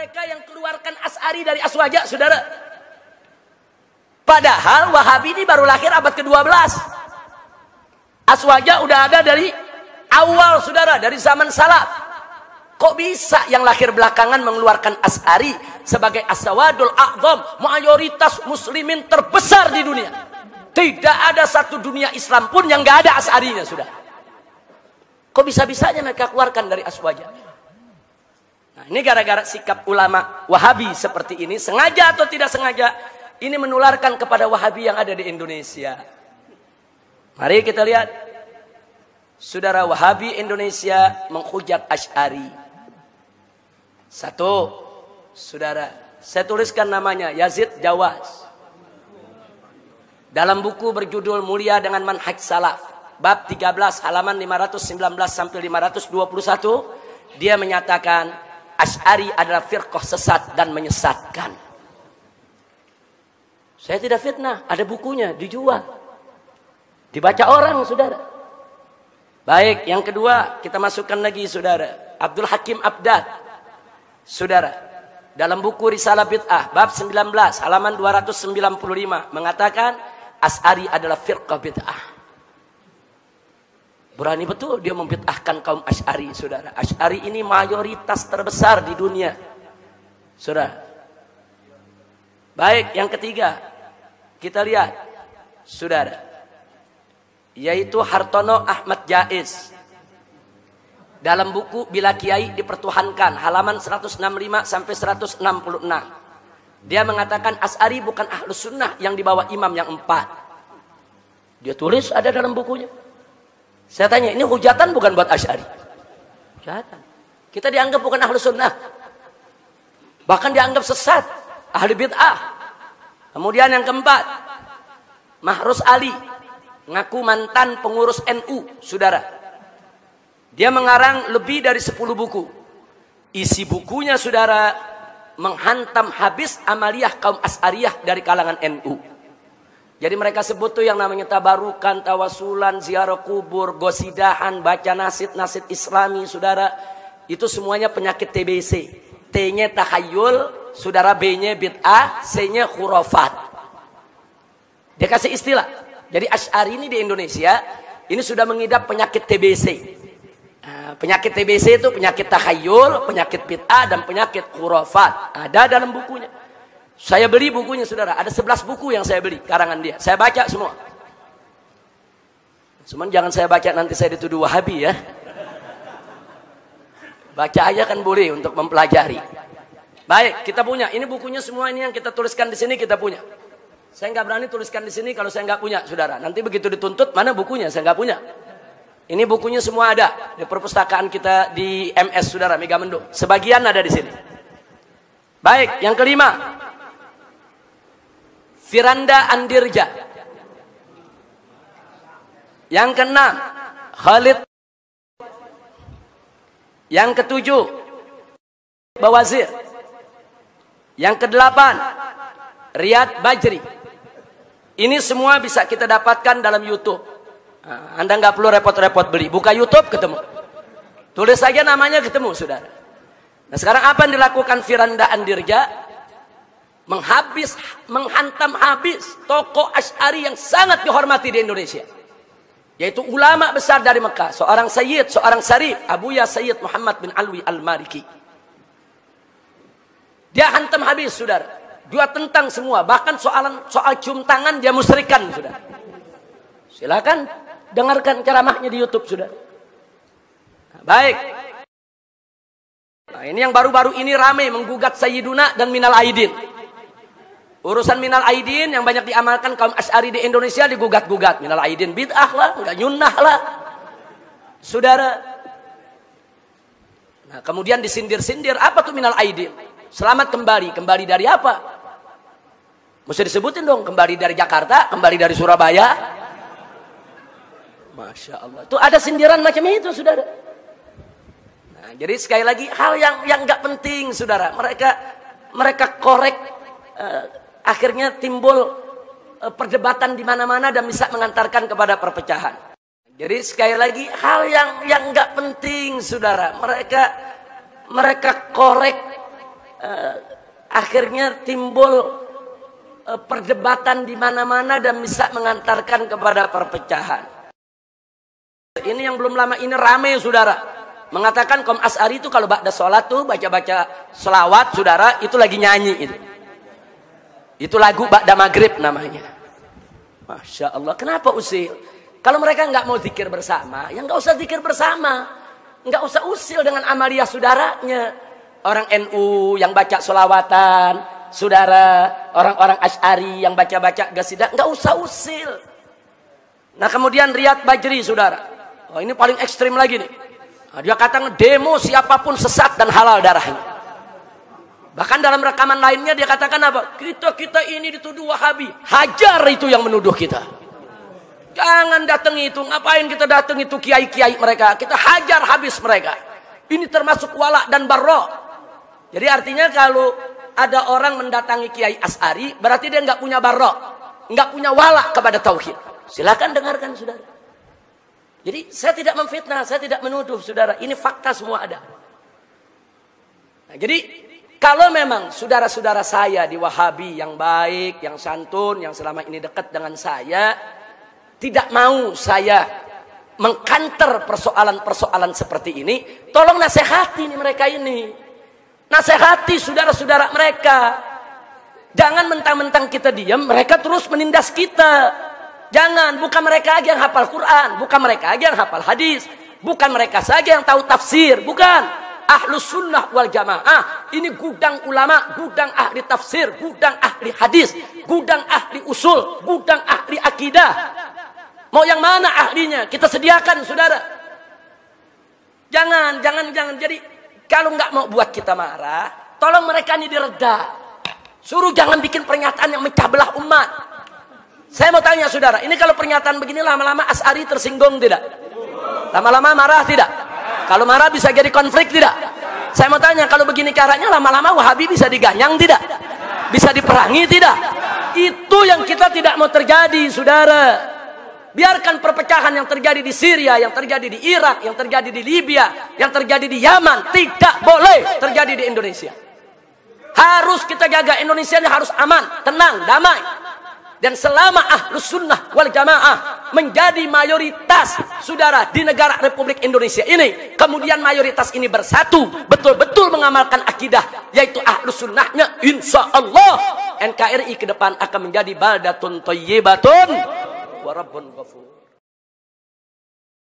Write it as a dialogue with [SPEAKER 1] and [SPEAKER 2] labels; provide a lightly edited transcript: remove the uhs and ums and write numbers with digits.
[SPEAKER 1] mereka yang keluarkan Asy'ari dari Aswaja, saudara. Padahal Wahabi ini baru lahir abad ke-12. Aswaja udah ada dari awal, saudara, dari zaman salaf. Kok bisa yang lahir belakangan mengeluarkan Asy'ari sebagai as-sawadul a'zam, mayoritas muslimin terbesar di dunia? Tidak ada satu dunia Islam pun yang nggak ada Asy'arinya, sudah. Kok bisa-bisanya mereka keluarkan dari Aswaja? Nah, ini gara-gara sikap ulama Wahabi seperti ini, sengaja atau tidak sengaja, ini menularkan kepada Wahabi yang ada di Indonesia. Mari kita lihat. Saudara, Wahabi Indonesia menghujat Asy'ari. Satu, saudara, saya tuliskan namanya Yazid Jawas. Dalam buku berjudul Mulia dengan Manhaj Salaf, bab 13 halaman 519 sampai 521, dia menyatakan Asy'ari adalah firqah sesat dan menyesatkan. Saya tidak fitnah, ada bukunya, dijual, dibaca orang, saudara. Baik, yang kedua kita masukkan lagi, saudara, Abdul Hakim Abdad. Saudara, dalam buku Risalah Bid'ah bab 19 halaman 295 mengatakan Asy'ari adalah firqah bid'ah. Berani betul dia membid'ahkan kaum Asy'ari, saudara. Asy'ari ini mayoritas terbesar di dunia, saudara. Baik, yang ketiga kita lihat, saudara, yaitu Hartono Ahmad Jaiz. Dalam buku Bila Kiai Dipertuhankan halaman 165 sampai 166, dia mengatakan Asy'ari bukan ahlus sunnah yang dibawa imam yang 4. Dia tulis, ada dalam bukunya. Saya tanya, ini hujatan bukan buat Asy'ari? Hujatan. Kita dianggap bukan ahlus sunnah, bahkan dianggap sesat, ahli bid'ah. Kemudian yang keempat, Mahrus Ali, ngaku mantan pengurus NU, saudara. Dia mengarang lebih dari 10 buku. Isi bukunya, saudara, menghantam habis amaliyah kaum Asy'ariyah dari kalangan NU. Jadi mereka sebut tuh yang namanya tabarukan, tawasulan, ziarah kubur, gosidahan, baca nasid-nasid Islami, saudara. Itu semuanya penyakit TBC. T-nya takhayul, saudara, B-nya bid'ah, C-nya khurafat. Dia kasih istilah. Jadi Asy'ari ini di Indonesia ini sudah mengidap penyakit TBC. Penyakit TBC itu penyakit takhayul, penyakit bid'ah, dan penyakit khurafat. Ada dalam bukunya. Saya beli bukunya, saudara. Ada 11 buku yang saya beli, karangan dia. Saya baca semua. Cuman jangan saya baca nanti saya dituduh Wahabi, ya. Baca aja kan boleh untuk mempelajari. Baik, kita punya. Ini bukunya semua, ini yang kita tuliskan di sini kita punya. Saya nggak berani tuliskan di sini kalau saya nggak punya, saudara. Nanti begitu dituntut, mana bukunya? Saya nggak punya. Ini bukunya semua ada di perpustakaan kita di MS, saudara, Megamendung. Sebagian ada di sini. Baik, yang kelima, Firanda Andirja. Yang keenam, Khalid. Yang ketujuh, Bawazir. Yang kedelapan, Riyad Bajri. Ini semua bisa kita dapatkan dalam YouTube. Anda nggak perlu repot-repot beli, buka YouTube ketemu, tulis saja namanya ketemu, saudara. Nah, sekarang apa yang dilakukan Firanda Andirja? Menghantam habis tokoh Asy'ari yang sangat dihormati di Indonesia, yaitu ulama besar dari Mekah, seorang Sayyid, seorang Syarif, Abuya Sayyid Muhammad bin Alwi Al-Maliki. Dia hantam habis, saudara. Dia tentang semua, bahkan soal cium tangan dia musyrikan, saudara. Silakan dengarkan ceramahnya di YouTube, sudah. Nah, baik. Nah, ini yang baru-baru ini ramai menggugat Sayyiduna dan Minal Aidin. Urusan Minal Aidin yang banyak diamalkan kaum Asy'ari di Indonesia digugat-gugat. Minal Aidin bid'ah lah, enggak nyunnah lah, saudara. Nah, kemudian disindir-sindir, apa tuh Minal Aidin? Selamat kembali. Kembali dari apa? Mesti disebutin dong. Kembali dari Jakarta, kembali dari Surabaya. Masya Allah. Itu ada sindiran macam itu, saudara. Nah, jadi sekali lagi hal yang nggak penting, saudara. Mereka korek, akhirnya timbul perdebatan di mana-mana dan bisa mengantarkan kepada perpecahan. Jadi sekali lagi hal yang nggak penting, saudara. Mereka korek akhirnya timbul perdebatan di mana-mana dan bisa mengantarkan kepada perpecahan. Ini yang belum lama ini rame, saudara, mengatakan kaum Asy'ari itu kalau ba'da sholat tuh baca-baca selawat, saudara, itu lagi nyanyi itu lagu ba'da maghrib namanya. Masya Allah, kenapa usil? Kalau mereka nggak mau zikir bersama, ya nggak usah zikir bersama, nggak usah usil dengan amaliyah saudaranya. Orang NU yang baca sholawatan, saudara, orang-orang Asy'ari yang baca-baca gasidah, nggak usah usil. Nah kemudian Riyad Bajri, saudara, oh ini paling ekstrim lagi nih. Nah, dia kata demo siapapun sesat dan halal darahnya. Bahkan dalam rekaman lainnya dia katakan apa? Kita ini dituduh Wahabi, hajar itu yang menuduh kita. Jangan datangi itu, ngapain kita datangi itu kiai-kiai mereka? Kita hajar habis mereka. Ini termasuk wala dan barra. Jadi artinya kalau ada orang mendatangi Kiai Asy'ari, berarti dia nggak punya barra, nggak punya wala kepada tauhid. Silakan dengarkan, saudara. Jadi saya tidak memfitnah, saya tidak menuduh, saudara. Ini fakta semua ada. Nah, jadi kalau memang saudara-saudara saya di Wahabi yang baik, yang santun, yang selama ini dekat dengan saya, tidak mau saya mengkanter persoalan-persoalan seperti ini, tolong nasihati nih mereka ini. Nasihati saudara-saudara mereka. Jangan mentang-mentang kita diam, mereka terus menindas kita. Jangan, bukan mereka aja yang hafal Quran, bukan mereka aja yang hafal hadis, bukan mereka saja yang tahu tafsir, bukan. Ahlus sunnah wal jamaah, ini gudang ulama, gudang ahli tafsir, gudang ahli hadis, gudang ahli usul, gudang ahli akidah. Mau yang mana ahlinya? Kita sediakan, saudara. Jangan. Jadi kalau nggak mau buat kita marah, tolong mereka ini direda. Suruh jangan bikin pernyataan yang mecah belah umat. Saya mau tanya saudara, ini kalau pernyataan begini lama-lama Asy'ari tersinggung tidak? Lama-lama marah tidak? Kalau marah bisa jadi konflik tidak? Saya mau tanya, kalau begini caranya lama-lama Wahabi bisa diganyang tidak? Bisa diperangi tidak? Itu yang kita tidak mau terjadi, saudara. Biarkan perpecahan yang terjadi di Syria, yang terjadi di Irak, yang terjadi di Libya, yang terjadi di Yaman, tidak boleh terjadi di Indonesia. Harus kita jaga Indonesia ini harus aman, tenang, damai. Dan selama Ahlus Sunnah wal Jamaah menjadi mayoritas, saudara, di negara Republik Indonesia ini, kemudian mayoritas ini bersatu, betul-betul mengamalkan akidah, yaitu Ahlus Sunnahnya, insya Allah NKRI ke depan akan menjadi baldatun thayyibatun wa rabbun ghafur.